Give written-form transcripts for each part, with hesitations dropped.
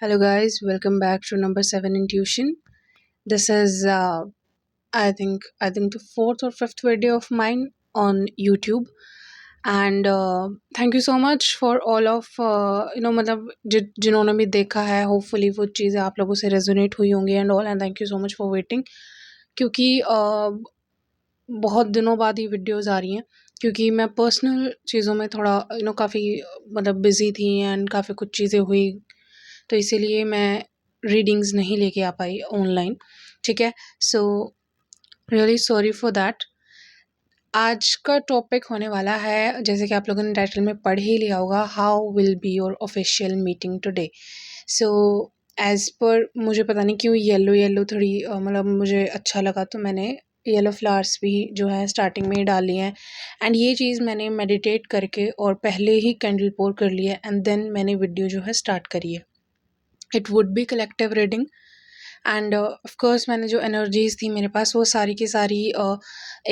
Hello, guys. Welcome back to number seven in tuition. This is, I think the fourth or fifth video of mine on YouTube, and thank you so much for all of मतलब जिन्होंने भी देखा है. Hopefully वो चीज़ें आप लोगों से resonate हुई होंगी and all, and thank you so much for waiting. क्योंकि बहुत दिनों बाद ये वीडियोस आ रही हैं क्योंकि मैं पर्सनल चीज़ों में थोड़ा काफ़ी मतलब बिज़ी थी एंड काफ़ी कुछ चीज़ें हुई, तो इसीलिए मैं रीडिंग्स नहीं लेके आ पाई ऑनलाइन. ठीक है, so really sorry for that. आज का टॉपिक होने वाला है, जैसे कि आप लोगों ने टाइटल में पढ़ ही लिया होगा, how will be your official meeting today. So as per मुझे पता नहीं क्यों येलो येलो थोड़ी मतलब मुझे अच्छा लगा, तो मैंने येलो फ्लावर्स भी जो है स्टार्टिंग में ही डाल लिए हैं. एंड ये चीज़ मैंने मेडिटेट करके और पहले ही कैंडल पोर कर लिया एंड देन मैंने वीडियो जो है स्टार्ट करी है. It would be collective reading end of course मैंने जो एनर्जीज़ थी मेरे पास वो सारी की सारी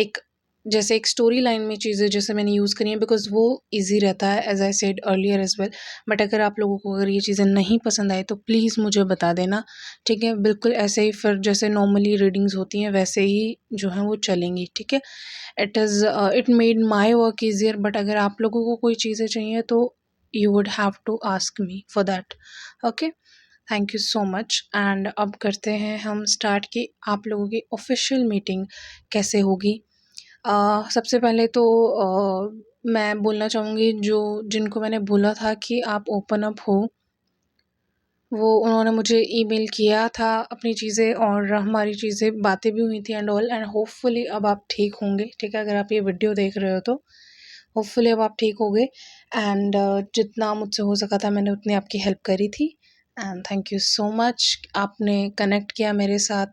एक जैसे एक स्टोरी लाइन में चीज़ें जैसे मैंने यूज़ करी हैं, बिकॉज वो इजी रहता है as I said earlier as well. But अगर आप लोगों को अगर ये चीज़ें नहीं पसंद आए तो प्लीज़ मुझे बता देना. ठीक है, बिल्कुल ऐसे ही फिर जैसे नॉर्मली रीडिंग्स होती हैं वैसे ही जो है वो चलेंगी. ठीक है, it made my work easier. But अगर आप लोगों को कोई चीज़ें चाहिए तो you would have to ask me for that. Okay, thank you so much. And अब करते हैं हम स्टार्ट कि आप लोगों की ऑफिशियल मीटिंग कैसे होगी. सबसे पहले तो मैं बोलना चाहूँगी जो जिनको मैंने बोला था कि आप ओपन अप हो, वो उन्होंने मुझे ईमेल किया था अपनी चीज़ें और हमारी चीज़ें बातें भी हुई थी एंड ऑल. एंड होपफुली अब आप ठीक होंगे. ठीक है, अगर आप ये वीडियो देख रहे हो तो होपफुली अब आप ठीक हो गए. एंड जितना मुझसे हो सका था मैंने उतनी आपकी हेल्प करी थी. And thank you so much, आपने कनेक्ट किया मेरे साथ,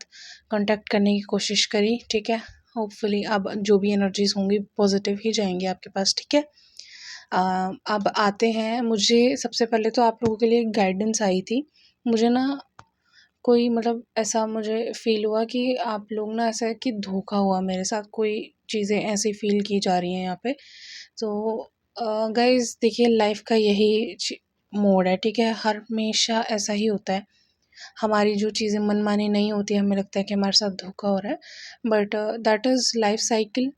कांटेक्ट करने की कोशिश करी. ठीक है, होपफुली अब जो भी एनर्जीज होंगी पॉजिटिव ही जाएंगी आपके पास. ठीक है, अब आते हैं, मुझे सबसे पहले तो आप लोगों के लिए गाइडेंस आई थी. मुझे ना कोई मतलब ऐसा मुझे फ़ील हुआ कि आप लोग ना ऐसा है कि धोखा हुआ मेरे साथ, कोई चीज़ें ऐसी फ़ील की जा रही हैं यहाँ पे. तो गाइज़ देखिए, लाइफ़ का यही मोड़ है. ठीक है, हर हमेशा ऐसा ही होता है. हमारी जो चीज़ें मनमानी नहीं होती, हमें लगता है कि हमारे साथ धोखा हो रहा है, but that is life cycle.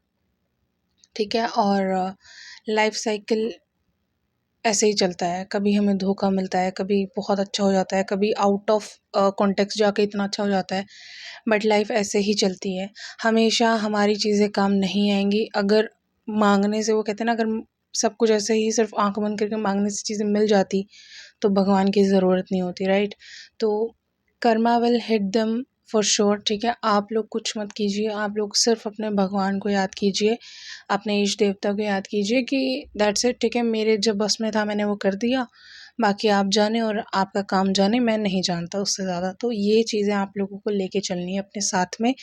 ठीक है, और लाइफ साइकिल ऐसे ही चलता है. कभी हमें धोखा मिलता है, कभी बहुत अच्छा हो जाता है, कभी आउट ऑफ कॉन्टेक्स्ट जाके इतना अच्छा हो जाता है. बट लाइफ ऐसे ही चलती है. हमेशा हमारी चीज़ें काम नहीं आएंगी. अगर मांगने से, वो कहते हैं ना, अगर सब कुछ ऐसे ही सिर्फ आंख बंद करके मांगने से चीज़ें मिल जाती तो भगवान की ज़रूरत नहीं होती, राइट. तो Karma will hit them for sure. ठीक है, आप लोग कुछ मत कीजिए, आप लोग सिर्फ अपने भगवान को याद कीजिए, अपने ईष्ट देवता को याद कीजिए कि दैट्स इट. ठीक है, मेरे जब बस में था मैंने वो कर दिया, बाकी आप जाने और आपका काम जाने, मैं नहीं जानता उससे ज़्यादा. तो ये चीज़ें आप लोगों को लेके चलनी है अपने साथ में.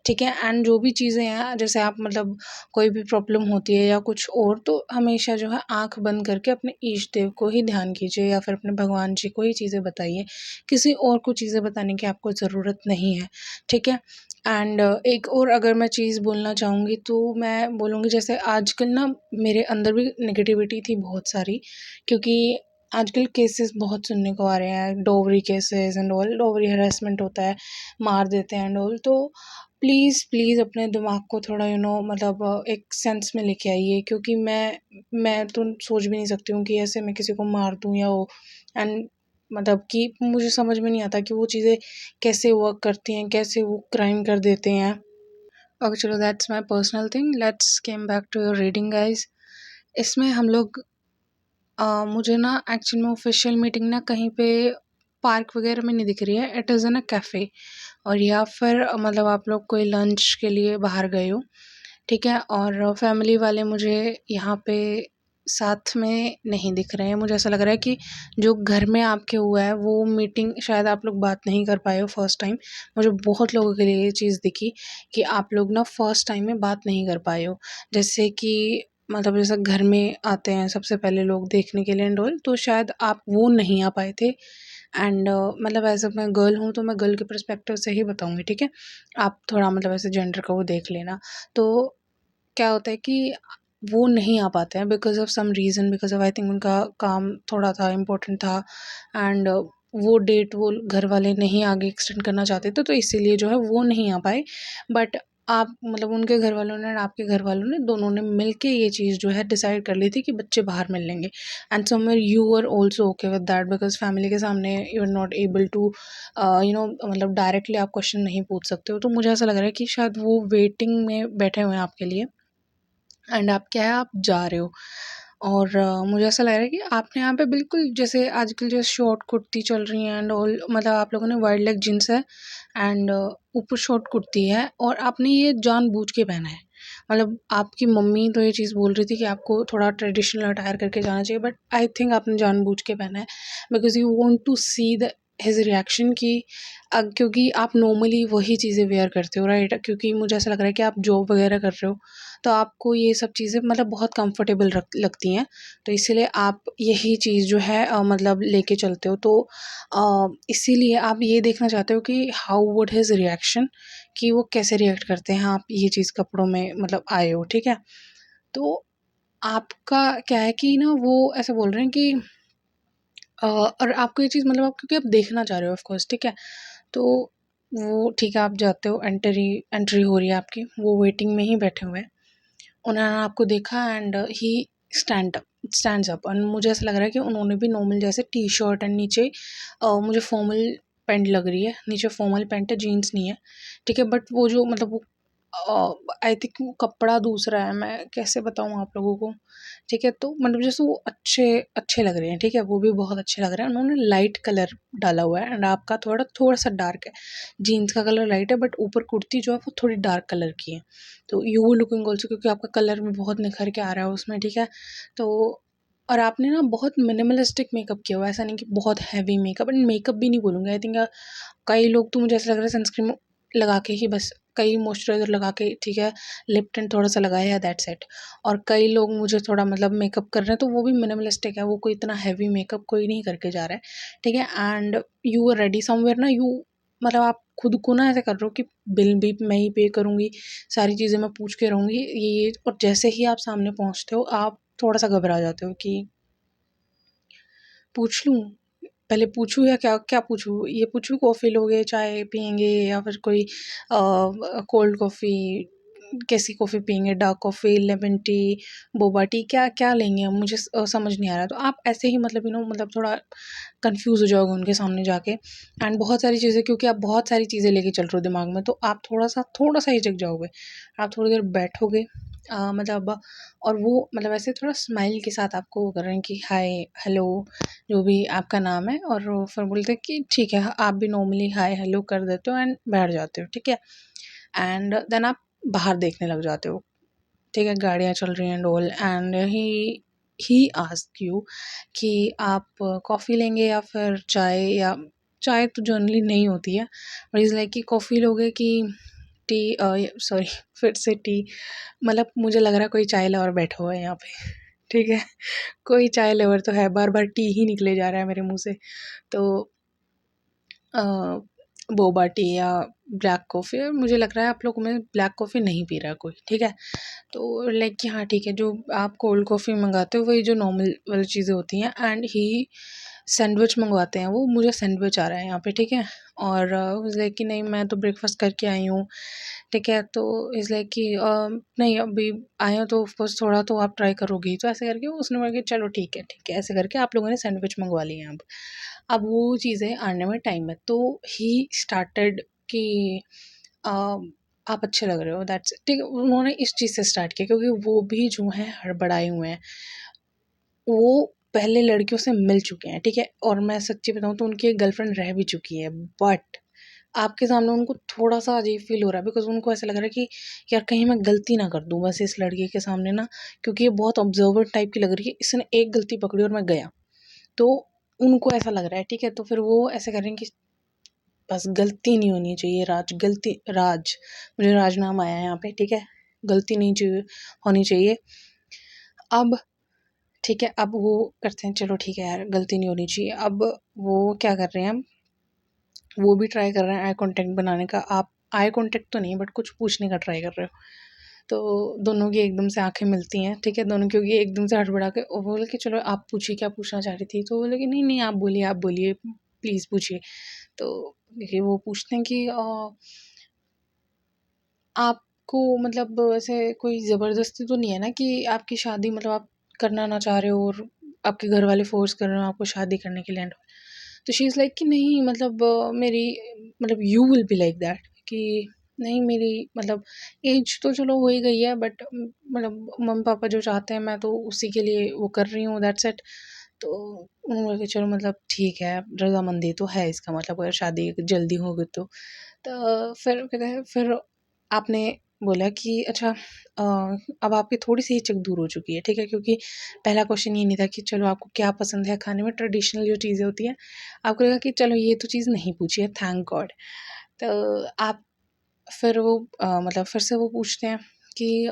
ठीक है, एंड जो भी चीज़ें हैं, जैसे आप मतलब कोई भी प्रॉब्लम होती है या कुछ और, तो हमेशा जो है आँख बंद करके अपने ईष्ट देव को ही ध्यान कीजिए या फिर अपने भगवान जी को ही चीज़ें बताइए. किसी और को चीज़ें बताने की आपको ज़रूरत नहीं है. ठीक है, एंड एक और अगर मैं चीज़ बोलना चाहूँगी तो मैं बोलूँगी, जैसे आजकल ना मेरे अंदर भी नेगेटिविटी थी बहुत सारी, क्योंकि आजकल केसेस बहुत सुनने को आ रहे हैं, dowry cases and all, dowry harassment होता है, मार देते हैं एंड ऑल. तो प्लीज़ अपने दिमाग को थोड़ा मतलब एक सेंस में लेके आइए, क्योंकि मैं तो सोच भी नहीं सकती हूँ कि ऐसे मैं किसी को मार दूँ या वो. एंड मतलब कि मुझे समझ में नहीं आता कि वो चीज़ें कैसे वर्क करती हैं, कैसे वो क्राइम कर देते हैं. ओके चलो, that's my personal thing. Let's came back to your reading guys. इसमें हम लोग मुझे ना एक्चुअल में ऑफिशियल मीटिंग ना कहीं पे पार्क वगैरह में नहीं दिख रही है. It is in a cafe, और या फिर मतलब आप लोग कोई लंच के लिए बाहर गए हो. ठीक है, और फैमिली वाले मुझे यहाँ पे साथ में नहीं दिख रहे हैं. मुझे ऐसा लग रहा है कि जो घर में आपके हुआ है वो मीटिंग शायद आप लोग बात नहीं कर पाए हो फर्स्ट टाइम. मुझे बहुत लोगों के लिए ये चीज़ दिखी कि आप लोग ना फर्स्ट टाइम में बात नहीं कर पाए हो. जैसे कि मतलब जैसे घर में आते हैं सबसे पहले लोग देखने के लिए एंड ऑल, तो शायद आप वो नहीं आ पाए थे. एंड मतलब एज़ अ मैं गर्ल हूँ तो मैं गर्ल के पर्सपेक्टिव से ही बताऊँगी. ठीक है, आप थोड़ा मतलब ऐसे जेंडर का वो देख लेना. तो क्या होता है कि वो नहीं आ पाते हैं because of some reason, because of I think उनका काम थोड़ा था, इम्पोर्टेंट था. एंड वो डेट वो घर वाले नहीं आगे एक्सटेंड करना चाहते थे, तो इसीलिए जो है वो नहीं आ पाए। बट आप मतलब उनके घर वालों ने और आपके घर वालों ने दोनों ने मिल के ये चीज़ जो है डिसाइड कर ली थी कि बच्चे बाहर मिल लेंगे। And somewhere you were also okay with that, because family के सामने you are not able to मतलब डायरेक्टली आप क्वेश्चन नहीं पूछ सकते हो। तो मुझे ऐसा लग रहा है कि शायद वो वेटिंग में बैठे हुए हैं आपके लिए, एंड आप क्या है, आप जा रहे हो। और मुझे ऐसा लग रहा है कि आपने यहाँ पे बिल्कुल जैसे आजकल जो शॉर्ट कुर्ती चल रही है एंड ऑल, मतलब आप लोगों ने वाइड लेग जींस है एंड ऊपर शॉर्ट कुर्ती है और आपने ये जानबूझ के पहना है। मतलब आपकी मम्मी तो ये चीज़ बोल रही थी कि आपको थोड़ा ट्रेडिशनल अटायर करके जाना चाहिए, बट आई थिंक आपने जानबूझ के पहना है because you want to see the his reaction कि क्योंकि आप नॉर्मली वही चीज़ें वेयर करते हो, राइट? क्योंकि मुझे ऐसा लग रहा है कि आप जॉब वगैरह कर रहे हो, तो आपको ये सब चीज़ें मतलब बहुत कंफर्टेबल लगती हैं, तो इसीलिए आप यही चीज़ जो है मतलब लेके चलते हो। तो इसीलिए आप ये देखना चाहते हो कि हाउ वुड हिज रिएक्शन, कि वो कैसे रिएक्ट करते हैं आप ये चीज़ कपड़ों में मतलब आए हो, ठीक है? तो आपका क्या है कि ना वो ऐसे बोल रहे हैं कि और आपको ये चीज़ मतलब आप क्योंकि आप देखना चाह रहे हो ऑफ कोर्स, ठीक है? तो वो ठीक है, आप जाते हो, एंट्री एंट्री हो रही है आपकी, वो वेटिंग में ही बैठे हुए हैं। उन्होंने आपको देखा एंड ही स्टैंड्स अप, और मुझे ऐसा लग रहा है कि उन्होंने भी नॉर्मल जैसे टी शर्ट एंड नीचे मुझे फॉर्मल पैंट लग रही है, नीचे फॉर्मल पैंट है, जीन्स नहीं है, ठीक है? बट वो जो मतलब वो आई थिंक वो कपड़ा दूसरा है, मैं कैसे बताऊँ आप लोगों को, ठीक है? तो मतलब जैसे वो अच्छे अच्छे लग रहे हैं, ठीक है? वो भी बहुत अच्छे लग रहे हैं, उन्होंने लाइट कलर डाला हुआ है एंड आपका थोड़ा थोड़ा सा डार्क है। जीन्स का कलर लाइट है बट ऊपर कुर्ती जो है वो थोड़ी डार्क कलर की है। तो यू वो लुकिंग ऑल्सो, क्योंकि आपका कलर भी बहुत निखर के आ रहा है उसमें, ठीक है? तो और आपने ना बहुत मिनिमलिस्टिक मेकअप किया हुआ है, ऐसा नहीं कि बहुत हैवी मेकअप, एंड मेकअप भी नहीं बोलूँगी, आई थिंक कई लोग तो मुझे ऐसा लग रहा है सनस्क्रीन लगा के ही बस, कई मॉइस्चराइज़र लगा के, ठीक है, लिप टिंट थोड़ा सा लगाया है, दैट्स इट। और कई लोग मुझे थोड़ा मतलब मेकअप कर रहे हैं तो वो भी मिनिमलिस्टिक है, वो कोई इतना हैवी मेकअप कोई नहीं करके जा रहा है, ठीक है? And you are ready somewhere ना, यू मतलब आप खुद को ना ऐसे कर रहे हो कि बिल भी मैं ही पे करूँगी, सारी चीज़ें मैं पूछ के रहूँगी, ये। और जैसे ही आप सामने पहुँचते हो आप थोड़ा सा घबरा जाते हो कि पूछ लूँ, पहले पूछूँ या क्या क्या पूछूँ? ये पूछूँ कॉफ़ी लोगे, चाय पिएँगे या फिर कोई कोल्ड कॉफ़ी, कैसी कॉफ़ी पिएँगे? Dark coffee, lemon tea, boba tea, क्या क्या लेंगे हम? मुझे समझ नहीं आ रहा। तो आप ऐसे ही मतलब मतलब थोड़ा कन्फ्यूज़ हो जाओगे उनके सामने जाके, एंड बहुत सारी चीज़ें, क्योंकि आप बहुत सारी चीज़ें लेके चल रहे हो दिमाग में, तो आप थोड़ा-सा हिचक जाओगे। आप थोड़ी देर बैठोगे, मतलब और वो मतलब ऐसे थोड़ा स्माइल के साथ आपको वो कर रहे हैं कि हाय, हेलो, जो भी आपका नाम है, और वो फिर बोलते हैं कि ठीक है, आप भी नॉर्मली हाय हेलो कर देते हो एंड बैठ जाते हो, ठीक है? एंड देन आप बाहर देखने लग जाते हो, ठीक है? गाड़ियाँ चल रही हैं and all, and he asked you कि आप कॉफ़ी लेंगे या फिर चाय, या चाय तो जनरली नहीं होती है, बट इज़ लाइक कि कॉफ़ी लोगे कि टी, सॉरी फिर से टी, मतलब मुझे लग रहा है कोई चाय लवर बैठा हुआ है यहाँ पे, ठीक है? कोई चाय लवर तो है, बार-बार टी ही निकले जा रहा है मेरे मुँह से। तो अ, बोबा टी या ब्लैक कॉफ़ी, और मुझे लग रहा है आप लोगों में ब्लैक कॉफ़ी नहीं पी रहा है कोई, ठीक है? तो लाइक कि हाँ ठीक है, जो आप कोल्ड कॉफ़ी मंगाते हो वही जो नॉर्मल वाली चीज़ें होती हैं, एंड ही सैंडविच मंगवाते हैं वो, मुझे सैंडविच आ रहा है यहाँ पे, ठीक है? और इज़ लाइक कि नहीं, मैं तो ब्रेकफ़ास्ट करके आई हूँ, ठीक है? तो इज़ लाइक कि नहीं, अभी आए हो तो ऑफ़ कोर्स थोड़ा तो आप ट्राई करोगे ही, तो ऐसे करके उसने बोला कि चलो ठीक है, ऐसे करके आप लोगों ने सैंडविच मंगवा लिए हैं अब। अब वो चीज़ें आने में टाइम है, तो ही स्टार्टेड कि अ, आप अच्छे लग रहे हो, दैट्स ठीक है, उन्होंने इस चीज़ से स्टार्ट किया क्योंकि वो भी जो हैं हड़बड़ाए हुए हैं। वो पहले लड़कियों से मिल चुके हैं, ठीक है? और मैं सच्ची बताऊँ तो उनकी एक गर्लफ्रेंड रह भी चुकी है, बट आपके सामने उनको थोड़ा-सा अजीब फ़ील हो रहा है, बिकॉज़ उनको ऐसा लग रहा है कि यार कहीं मैं गलती ना कर दूँ बस इस लड़के के सामने ना, क्योंकि ये बहुत ऑब्ज़र्वर टाइप की लग रही है, इसने एक गलती पकड़ी और मैं गया। तो उनको ऐसा लग रहा है, ठीक है? तो फिर वो ऐसे कर रहे हैं कि बस गलती नहीं होनी चाहिए, राज, मुझे राज नाम आया है यहाँ पे, ठीक है? गलती नहीं चाहिए होनी चाहिए। अब ठीक है, अब वो करते हैं, चलो ठीक है यार, गलती नहीं होनी चाहिए। अब वो क्या कर रहे हैं, वो भी ट्राई कर रहे हैं आई कॉन्टैक्ट बनाने का। आप आई कॉन्टैक्ट तो नहीं, बट कुछ पूछने का ट्राई कर रहे हो। तो दोनों की एकदम से आँखें मिलती हैं, ठीक है? दोनों, क्योंकि एकदम से हड़बड़ा के वो बोले कि चलो आप पूछिए क्या पूछना चाह रही थी? तो वो बोले कि नहीं, नहीं आप बोलिए, प्लीज़ पूछिए। तो देखिए वो पूछते हैं कि आपको मतलब ऐसे कोई ज़बरदस्ती तो नहीं है ना कि आपकी शादी मतलब आप करना ना चाह रहे हो और आपके घर वाले फ़ोर्स कर रहे हो आपको शादी करने के लिए एंड ऑल। तो शी इज़ लाइक कि नहीं मतलब मेरी मतलब you will be like that कि नहीं मेरी मतलब एज तो चलो हो ही गई है बट मतलब मम्मी-पापा जो चाहते हैं मैं तो उसी के लिए वो कर रही हूँ दैट्स इट। तो उन्होंने बोला कि चलो मतलब ठीक है, रज़ामंदी तो है इसका मतलब अगर शादी जल्दी हो गई तो फिर कहते हैं फिर आपने बोला कि अच्छा अब आपकी थोड़ी-सी हिचक दूर हो चुकी है, ठीक है? क्योंकि पहला क्वेश्चन ये नहीं था कि चलो आपको क्या पसंद है खाने में ट्रेडिशनल जो चीज़ें होती हैं, आपको लगा कि चलो ये तो चीज़ नहीं पूछी है थैंक गॉड। तो आप फिर वो मतलब फिर से वो पूछते हैं कि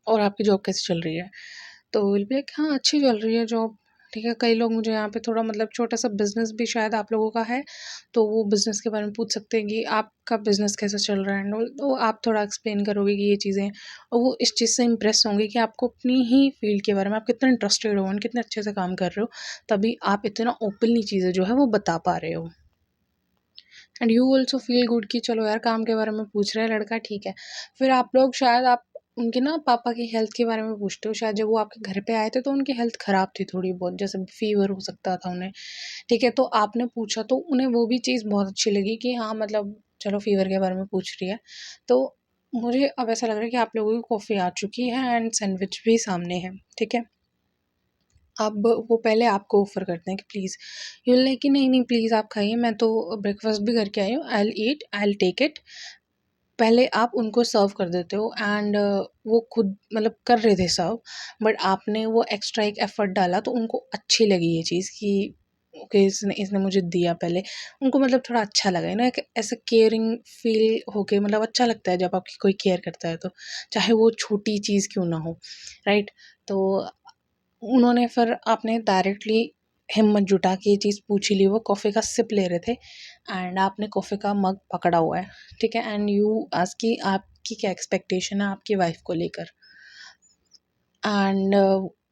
और आपकी जॉब कैसी चल रही है? तो विल बी लाइक हाँ, अच्छी चल रही है जॉब, ठीक है। कई लोग मुझे यहाँ पे थोड़ा मतलब छोटा-सा बिज़नेस भी शायद आप लोगों का है, तो वो बिज़नेस के बारे में पूछ सकते हैं कि आपका बिज़नेस कैसा चल रहा है एंड ऑल, तो आप थोड़ा एक्सप्लेन करोगे कि ये चीज़ें हैं और वो इस चीज़ से इम्प्रेस होंगे कि आपको अपनी ही फ़ील्ड के बारे में आप कितना इंटरेस्टेड हो एंड कितने अच्छे से काम कर रहे हो, तभी आप इतना ओपनली चीज़ें जो है वो बता पा रहे हो। And you also feel good कि चलो यार काम के बारे में पूछ रहा है लड़का ठीक है। फिर आप लोग शायद आप उनके ना पापा की हेल्थ के बारे में पूछते हो, शायद जब वो आपके घर पे आए थे तो उनकी हेल्थ ख़राब थी थोड़ी बहुत, जैसे फ़ीवर हो सकता था उन्हें, ठीक है? तो आपने पूछा तो उन्हें वो भी चीज़ बहुत अच्छी लगी कि हाँ, मतलब चलो फ़ीवर के बारे में पूछ रही है। तो मुझे अब ऐसा लग रहा है कि आप लोगों की कॉफ़ी आ चुकी है एंड सैंडविच भी सामने है, ठीक है? अब वो पहले आपको ऑफ़र करते हैं कि प्लीज़, यू विल लाइक कि नहीं-नहीं प्लीज़ आप खाइए, मैं तो ब्रेकफ़ास्ट भी करके आई हूँ, I will eat, I will take it. पहले आप उनको सर्व कर देते हो एंड वो खुद मतलब कर रहे थे सर्व, बट आपने वो एक्स्ट्रा एक एफ़र्ट डाला तो उनको अच्छी लगी ये चीज़ कि ओके इसने इसने मुझे दिया पहले। उनको मतलब थोड़ा अच्छा लगा है ना, एक ऐसा केयरिंग फ़ील होके मतलब अच्छा लगता है जब आपकी कोई केयर करता है तो, चाहे वो छोटी चीज़ क्यों ना हो, राइट? तो उन्होंने फिर आपने डायरेक्टली हिम्मत जुटा के ये चीज़ पूछ ही ली, वो कॉफ़ी का सिप ले रहे थे एंड आपने कॉफ़ी का मग पकड़ा हुआ है, ठीक है? एंड यू आस्क कि आपकी क्या एक्सपेक्टेशन है आपकी वाइफ़ को लेकर? एंड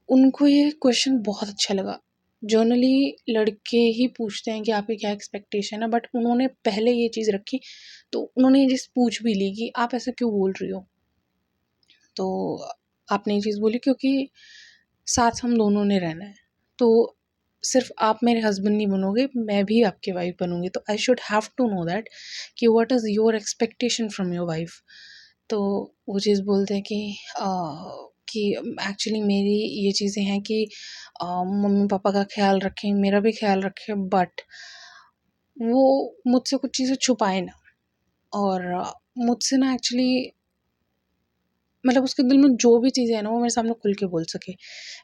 उनको ये क्वेश्चन बहुत अच्छा लगा। जनरली लड़के ही पूछते हैं कि आपकी क्या एक्सपेक्टेशन है, बट उन्होंने पहले ये चीज़ रखी, तो उन्होंने ये चीज़ पूछ भी ली कि आप ऐसा क्यों बोल रही हो? तो आपने ये चीज़ बोली क्योंकि साथ हम दोनों ने रहना है। तो सिर्फ़ आप मेरे हस्बैंड नहीं बनोगे, मैं भी आपकी वाइफ़ बनूँगी। तो I should have to know that कि what is your expectation from your wife. तो वो चीज़ बोलते हैं कि एक्चुअली मेरी ये चीज़ें हैं कि मम्मी-पापा का ख़्याल रखें, मेरा भी ख़्याल रखें, बट वो मुझसे कुछ चीज़ें छुपाए ना और मुझसे ना एक्चुअली मतलब उसके दिल में जो भी चीज़ें हैं ना, वो मेरे सामने खुल के बोल सके।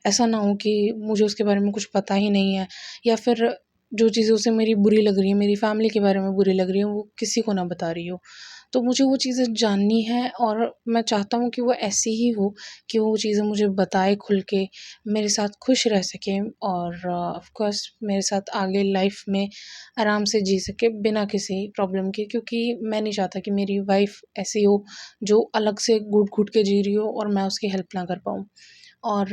ऐसा ना हो कि मुझे उसके बारे में कुछ पता ही नहीं है या फिर जो चीज़ें उसे मेरी बुरी लग रही हैं, मेरी फ़ैमिली के बारे में बुरी लग रही हैं, वो किसी को ना बता रही हो। तो मुझे वो चीज़ें जाननी है और मैं चाहता हूँ कि वो ऐसी ही हो कि वो चीज़ें मुझे बताए खुल के, मेरे साथ खुश रह सके और ऑफ़ कोर्स मेरे साथ आगे लाइफ़ में आराम से जी सके बिना किसी प्रॉब्लम के, क्योंकि मैं नहीं चाहता कि मेरी वाइफ़ ऐसी हो जो अलग से घुट-घुट के जी रही हो और मैं उसकी हेल्प ना कर पाऊँ। और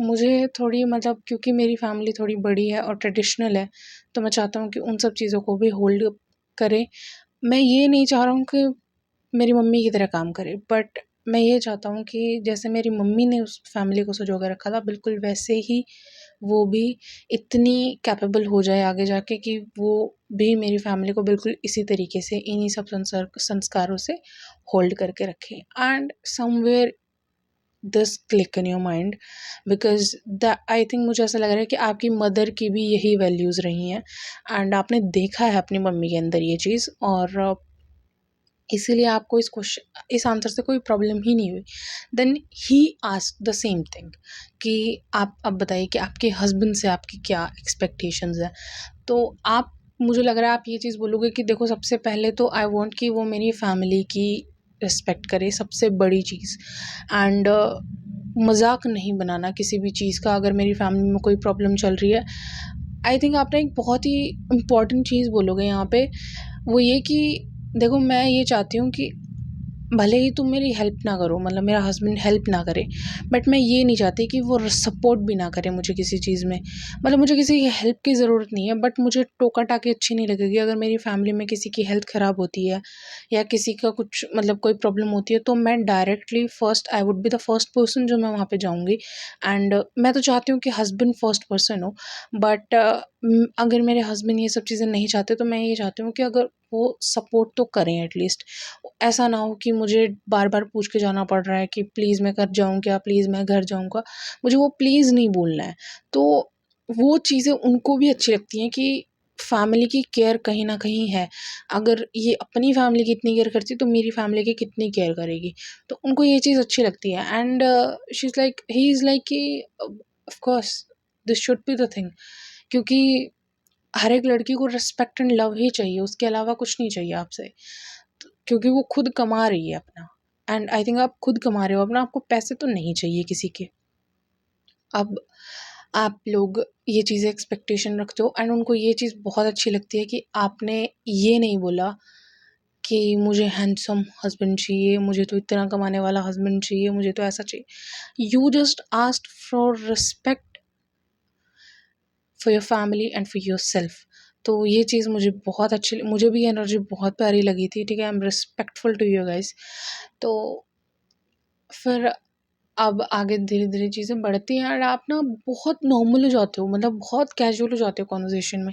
मुझे थोड़ी मतलब क्योंकि मेरी फैमिली थोड़ी बड़ी है और ट्रेडिशनल है, तो मैं चाहता हूँ कि उन सब चीज़ों को भी होल्ड करे। मैं ये नहीं चाह रहा हूँ कि मेरी मम्मी की तरह काम करे, बट मैं ये चाहता हूँ कि जैसे मेरी मम्मी ने उस फैमिली को सँजो के रखा था, बिल्कुल वैसे ही वो भी इतनी कैपेबल हो जाए आगे जाके कि वो भी मेरी फैमिली को बिल्कुल इसी तरीके से इन्हीं सब संस्कारों से होल्ड करके रखे and somewhere this click in your mind because the I think मुझे ऐसा लग रहा है कि आपकी मदर की भी यही वैल्यूज़ रही हैं एंड आपने देखा है अपनी मम्मी के अंदर ये चीज़ और इसीलिए आपको इस आंसर से कोई प्रॉब्लम ही नहीं हुई। Then he asked the same thing कि आप अब बताइए कि आपके हस्बैंड से आपकी क्या एक्सपेक्टेशंस हैं? तो आप मुझे लग रहा है आप ये चीज़ बोलोगे कि देखो सबसे पहले तो आई वांट कि वो मेरी फैमिली की रिस्पेक्ट करे, सबसे बड़ी चीज़ एंड मज़ाक नहीं बनाना किसी भी चीज़ का अगर मेरी फैमिली में कोई प्रॉब्लम चल रही है। आई थिंक आपने एक बहुत ही इम्पोर्टेंट चीज़ बोलोगे यहाँ पे, वो ये कि देखो मैं ये चाहती हूँ कि भले ही तुम मेरी हेल्प ना करो, मतलब मेरा हस्बैंड हेल्प ना करे, बट मैं ये नहीं चाहती कि वो सपोर्ट भी ना करे मुझे किसी चीज़ में। मतलब मुझे किसी की हेल्प की ज़रूरत नहीं है, बट मुझे टोका टाकी अच्छी नहीं लगेगी। अगर मेरी फैमिली में किसी की हेल्थ ख़राब होती है या किसी का कुछ मतलब कोई प्रॉब्लम होती है, तो मैं directly first I would be the first person जो मैं वहाँ पे जाऊँगी। एंड मैं तो चाहती हूँ कि हस्बैंड फर्स्ट पर्सन हो, बट अगर मेरे हस्बैंड ये सब चीज़ें नहीं चाहते, तो मैं ये चाहती हूँ कि अगर वो सपोर्ट तो करें एटलीस्ट। ऐसा ना हो कि मुझे बार-बार पूछ के जाना पड़ रहा है कि प्लीज़ मैं घर जाऊँ क्या? प्लीज़ मैं घर जाऊँ क्या? मुझे वो प्लीज़ नहीं बोलना है। तो वो चीज़ें उनको भी अच्छी लगती हैं कि फैमिली की केयर कहीं न कहीं है। अगर ये अपनी फैमिली की इतनी केयर करती है, तो मेरी फैमिली की कितनी केयर करेगी। तो उनको ये चीज़ अच्छी लगती है। And she is like he is like कि of course this should be the thing, क्योंकि हर एक लड़की को रिस्पेक्ट एंड लव ही चाहिए, उसके अलावा कुछ नहीं चाहिए आपसे। क्योंकि वो खुद कमा रही है अपना, एंड आई थिंक आप खुद कमा रहे हो अपना, आपको पैसे तो नहीं चाहिए किसी के। अब आप लोग ये चीज़ें एक्सपेक्टेशन रखते हो, एंड उनको ये चीज़ बहुत अच्छी लगती है कि आपने ये नहीं बोला कि मुझे हैंडसम हस्बैंड चाहिए, मुझे तो इतना कमाने वाला हस्बैंड चाहिए, मुझे तो ऐसा चाहिए। You just asked for respect for your family and for yourself. तो ये चीज़ मुझे बहुत अच्छी, मुझे भी ये एनर्जी बहुत प्यारी लगी थी। ठीक है, I am respectful to you guys. तो फिर अब आगे धीरे-धीरे चीज़ें बढ़ती हैं, एंड आप ना बहुत नॉर्मल हो जाते हो, मतलब बहुत कैजुअल हो जाते हो कन्वर्सेशन में।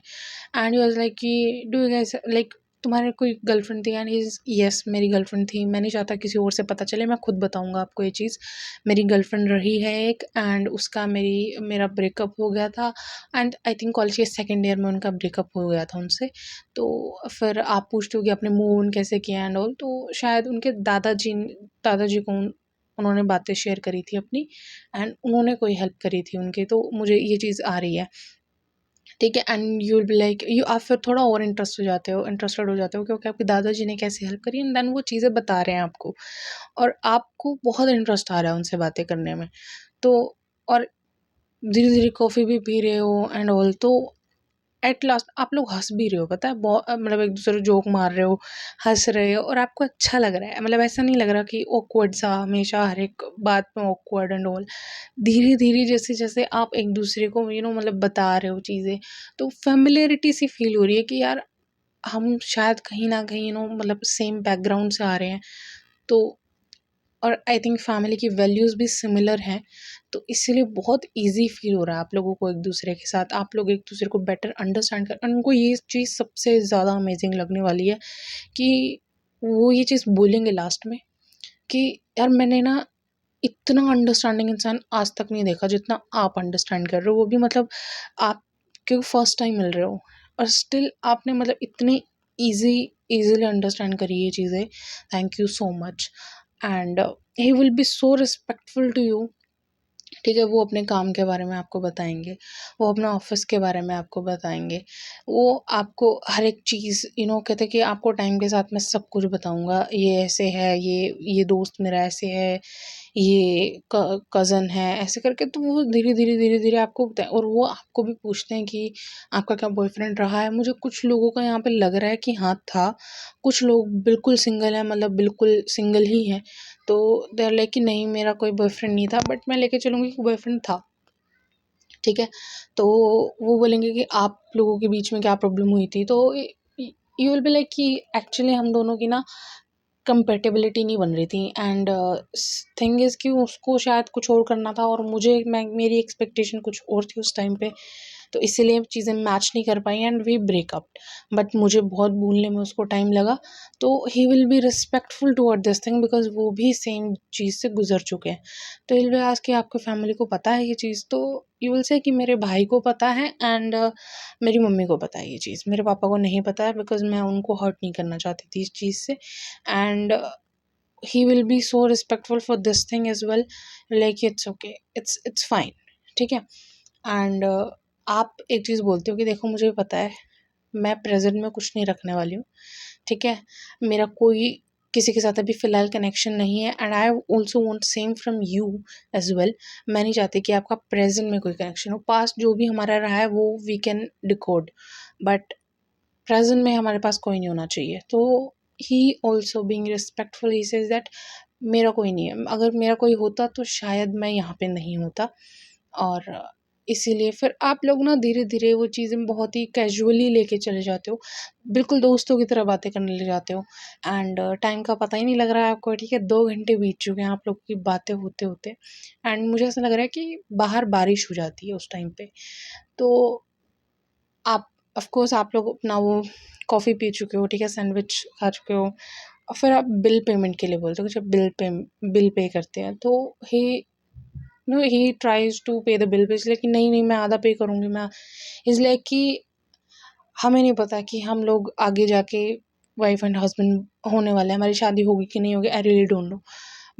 एंड ही वाज़ लाइक कि डू यू गाइस लाइक तुम्हारे कोई गर्लफ्रेंड थी? एंड ही इज़ येस, मेरी गर्लफ्रेंड थी। मैं नहीं चाहता किसी और से पता चले, मैं खुद बताऊँगा आपको ये चीज़। मेरी गर्लफ्रेंड रही है एक, एंड उसका मेरा ब्रेकअप हो गया था। एंड आई थिंक कॉलेज के सेकंड ईयर में उनका ब्रेकअप हो गया था उनसे। तो फिर आप पूछते हो कि आपने मूव ऑन कैसे किया एंड ऑल, तो शायद उनके दादाजी को उन्होंने बातें शेयर करी थी अपनी, एंड उन्होंने कोई हेल्प करी थी उनकी, तो मुझे ये चीज़ आ रही है। ठीक है, and you will be like you आप फिर थोड़ा और इंटरेस्टेड हो जाते हो क्योंकि आपके दादाजी ने कैसे हेल्प करी, एंड देन वो चीज़ें बता रहे हैं आपको, और आपको बहुत इंटरेस्ट आ रहा है उनसे बातें करने में। तो और धीरे-धीरे कॉफ़ी भी पी रहे हो एंड ऑल, तो एट लास्ट आप लोग हँस भी रहे हो, पता है? मतलब एक-दूसरे को जोक मार रहे हो, हँस रहे हो, और आपको अच्छा लग रहा है। मतलब ऐसा नहीं लग रहा कि ऑकवर्ड सा हमेशा हर एक बात में ऑकवर्ड एंड ऑल। धीरे-धीरे जैसे-जैसे आप एक-दूसरे को मतलब बता रहे हो चीज़ें, तो फ़ैमिलियरिटी सी फ़ील हो रही है कि यार हम शायद कहीं न कहीं मतलब सेम बैकग्राउंड से आ रहे हैं। तो और आई थिंक फैमिली की वैल्यूज़ भी सिमिलर हैं, तो इसीलिए बहुत ईज़ी फ़ील हो रहा है आप लोगों को एक-दूसरे के साथ। आप लोग एक-दूसरे को बेटर अंडरस्टैंड कर, और उनको ये चीज़ सबसे ज़्यादा अमेज़िंग लगने वाली है कि वो ये चीज़ बोलेंगे लास्ट में कि यार मैंने ना इतना अंडरस्टैंडिंग इंसान आज तक नहीं देखा जितना आप अंडरस्टैंड कर रहे हो। वो भी मतलब आप क्योंकि फर्स्ट टाइम मिल रहे हो, और स्टिल आपने मतलब इतनी ईज़ी ईज़िली अंडरस्टैंड करी ये चीज़ें। Thank you so much, and he will be so respectful to you. ठीक है, वो अपने काम के बारे में आपको बताएँगे, वो अपना ऑफ़िस के बारे में आपको बताएँगे, वो आपको हर एक चीज़ कहते हैं कि आपको टाइम के साथ मैं सब कुछ बताऊँगा, ये ऐसे है, ये दोस्त मेरा ऐसे है, ये कज़न है, ऐसे करके। तो वो धीरे-धीरे आपको बताएँ, और वो आपको भी पूछते हैं कि आपका क्या बॉयफ्रेंड रहा है? मुझे कुछ लोगों का यहाँ पे लग रहा है कि हाँ था, कुछ लोग बिल्कुल सिंगल हैं, मतलब बिल्कुल सिंगल ही हैं। तो दे आर लाइक कि नहीं मेरा कोई बॉयफ्रेंड नहीं था, बट मैं लेके चलूँगी कि बॉयफ्रेंड था। ठीक है? तो वो बोलेंगे कि आप लोगों के बीच में क्या प्रॉब्लम हुई थी? तो यू विल बी लाइक कि एक्चुअली हम दोनों की ना कंपैटिबिलिटी नहीं बन रही थी, एंड थिंग इज़ कि उसको शायद कुछ और करना था, और मेरी एक्सपेक्टेशन कुछ और थी उस टाइम पे। तो इसीलिए चीज़ें मैच नहीं कर पाई, एंड वी ब्रेकअप। बट मुझे बहुत भूलने में उसको टाइम लगा। तो ही will be respectful toward this thing, because वो भी सेम चीज़ से गुज़र चुके हैं। तो ही विल आस्क कि आपकी फैमिली को पता है ये चीज़? तो यू विल से कि मेरे भाई को पता है, एंड मेरी मम्मी को पता है ये चीज़। मेरे पापा को नहीं पता है, बिकॉज़ मैं उनको हर्ट नहीं करना चाहती थी इस चीज़ से। And he will be so respectful for this thing as well, like it's okay, it's fine. ठीक है? एंड आप एक चीज़ बोलते हो कि देखो मुझे पता है, मैं प्रेज़ेंट में कुछ नहीं रखने वाली हूँ। ठीक है? मेरा कोई किसी के साथ अभी फ़िलहाल कनेक्शन नहीं है, and I also want same from you as well. मैं नहीं चाहती कि आपका प्रेज़ेंट में कोई कनेक्शन हो। पास्ट जो भी हमारा रहा है वो we can decode, but present में हमारे पास कोई नहीं होना चाहिए। तो he also being respectful he says that मेरा कोई नहीं है, अगर मेरा कोई होता तो शायद मैं यहाँ पे नहीं होता। और इसीलिए फिर आप लोग ना धीरे धीरे वो चीज़ें बहुत ही कैजुअली लेके चले जाते हो, बिल्कुल दोस्तों की तरह बातें करने लग जाते हो। एंड टाइम का पता ही नहीं लग रहा है आपको, ठीक है, 2 घंटे बीत चुके हैं आप लोग की बातें होते होते। एंड मुझे ऐसा लग रहा है कि बाहर बारिश हो जाती है उस टाइम पे। तो आप ऑफ कोर्स आप लोग अपना वो कॉफ़ी पी चुके हो, ठीक है, सैंडविच खा चुके हो, और फिर आप बिल पेमेंट के लिए बोलते हो कि जब बिल पे करते हैं तो ही नो ही ट्राइज टू पे द बिल पे, इसलिए कि नहीं नहीं मैं आधा पे करूँगी मैं, इसलिए कि हमें नहीं पता कि हम लोग आगे जाके वाइफ एंड हस्बैंड होने वाले हैं, हमारी शादी होगी कि नहीं होगी, I really don't know.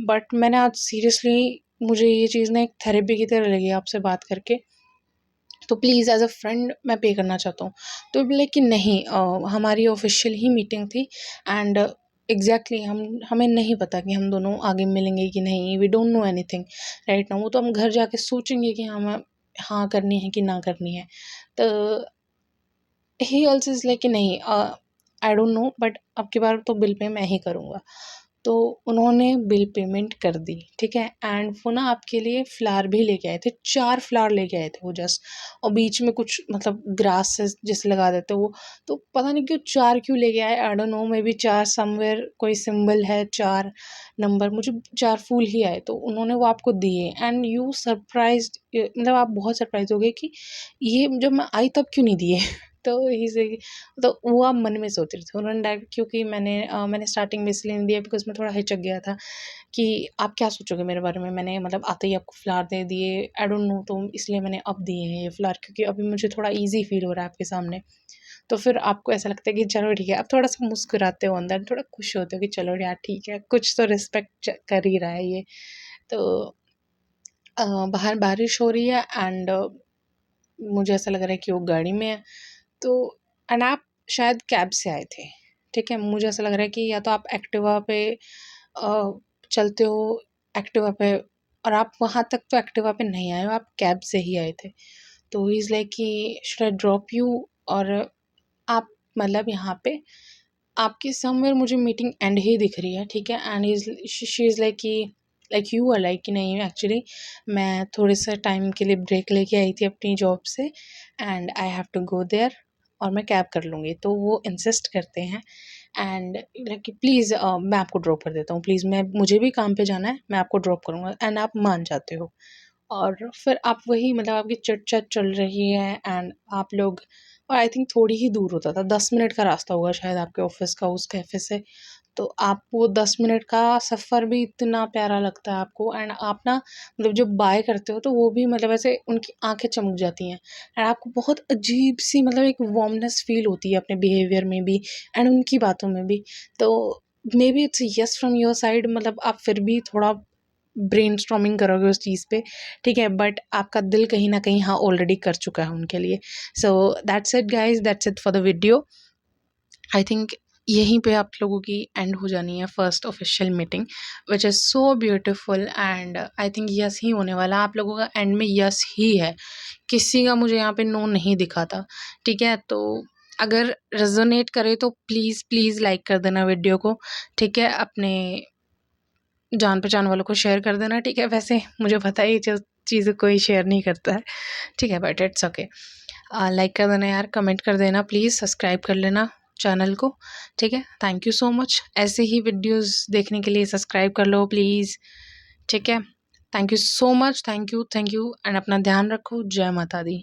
But मैंने आज सीरियसली, मुझे ये चीज़ ना एक थेरेपी की तरह लगी आपसे बात करके। तो प्लीज़ एज़ अ फ्रेंड मैं पे करना चाहता हूँ। तो बोले कि नहीं, हमारी ऑफ़िशियल ही मीटिंग थी एंड एग्ज़ैक्टली हमें नहीं पता कि हम दोनों आगे मिलेंगे कि नहीं, we don't know anything right now. वो तो हम घर जाके सोचेंगे कि हमें हाँ करनी है कि ना करनी है। तो ही ऑल्सो इज़ लाइक कि नहीं, आई डोंट नो बट अब की बार तो बिल पे मैं ही करूँगा। तो उन्होंने बिल पेमेंट कर दी, ठीक है, एंड वो ना आपके लिए फ्लावर भी लेके आए थे, 4 फ्लावर लेके आए थे वो जस्ट, और बीच में कुछ मतलब ग्रास जैसे लगा देते वो। तो पता नहीं क्यों 4 क्यों लेके आए, I don't know, may be 4 somewhere कोई सिंबल है, 4 नंबर, मुझे 4 फूल ही आए तो उन्होंने वो आपको दिए। एंड यू सरप्राइज्ड, मतलब आप बहुत सरप्राइज़ हो गए कि ये जब मैं आई तब क्यों नहीं दिए। तो ही से तो वो आप मन में सोच रहे थे, उन्होंने डायरेक्ट, क्योंकि मैंने स्टार्टिंग में इसलिए नहीं दिया बिकॉज़ मैं थोड़ा हिचक गया था कि आप क्या सोचोगे मेरे बारे में, मैंने मतलब आते ही आपको फ्लावर दे दिए, आई डोंट नो, तो इसलिए मैंने अब दिए हैं ये फ्लावर, क्योंकि अभी मुझे थोड़ा ईज़ी फ़ील हो रहा है आपके सामने। तो फिर आपको ऐसा लगता है कि चलो ठीक है, आप थोड़ा-सा मुस्कुराते हो अंदर, थोड़ा खुश होते हो कि चलो यार ठीक है, कुछ तो रिस्पेक्ट कर ही रहा है ये। तो बाहर बारिश हो रही है एंड मुझे ऐसा लग रहा है कि वो गाड़ी में है। तो एंड आप शायद कैब से आए थे, ठीक है? मुझे ऐसा लग रहा है कि या तो आप एक्टिवा पे चलते हो, एक्टिवा पे, और आप वहाँ तक तो एक्टिवा पे नहीं आए हो, आप कैब से ही आए थे। तो ही इज़ लाइक कि शुड आई ड्रॉप यू, और आप मतलब यहाँ पे आपकी समवेयर मुझे मीटिंग एंड ही दिख रही है, ठीक है? एंड शी इज़ लाइक कि लाइक यू आर लाइक कि नहीं एक्चुअली मैं थोड़े से टाइम के लिए ब्रेक लेके आई थी अपनी जॉब से and I have to go there, और मैं कैब कर लूँगी। तो वो इंसिस्ट करते हैं एंड लाइक कि प्लीज़ मैं आपको ड्रॉप कर देता हूँ, प्लीज़ मैं, मुझे भी काम पे जाना है, मैं आपको ड्रॉप करूँगा, एंड आप मान जाते हो। और फिर आप वही मतलब आपकी चिट-चैट चल रही है एंड आप लोग, और आई थिंक थोड़ी ही दूर होता था, 10 मिनट का रास्ता होगा शायद आपके ऑफ़िस का उस कैफ़े से। तो आप वो 10 मिनट का सफ़र भी इतना प्यारा लगता है आपको, एंड आप ना मतलब जब बाय करते हो तो वो भी मतलब ऐसे उनकी आँखें चमक जाती हैं एंड आपको बहुत अजीब-सी मतलब एक वार्मनेस फ़ील होती है अपने बिहेवियर में भी एंड उनकी बातों में भी। तो maybe it's yes from your side, मतलब आप फिर भी थोड़ा ब्रेनस्टॉर्मिंग करोगे उस चीज़ पे, ठीक है? बट आपका दिल कहीं न कहीं हाँ ऑलरेडी कर चुका है उनके लिए। So that's it guys, that's it for the video. I think यहीं पे आप लोगों की एंड हो जानी है first official meeting, which is so beautiful, and I think yes he होने वाला है, आप लोगों का एंड में यस ही है, किसी का मुझे यहाँ पे नो नहीं दिखा था, ठीक है? तो अगर रेजोनेट करे तो प्लीज़ प्लीज़ लाइक कर देना वीडियो को, ठीक है? अपने जान पहचान वालों को शेयर कर देना, ठीक है? वैसे मुझे पता है ये जो चीज़ें कोई शेयर नहीं करता है, ठीक है, बट इट्स ओके। लाइक कर देना यार, कमेंट कर देना प्लीज़, सब्सक्राइब कर लेना चैनल को, ठीक है? थैंक यू सो मच, ऐसे ही वीडियोज़ देखने के लिए सब्सक्राइब कर लो प्लीज़, ठीक है? Thank you so much, thank you and अपना ध्यान रखो। जय माता दी।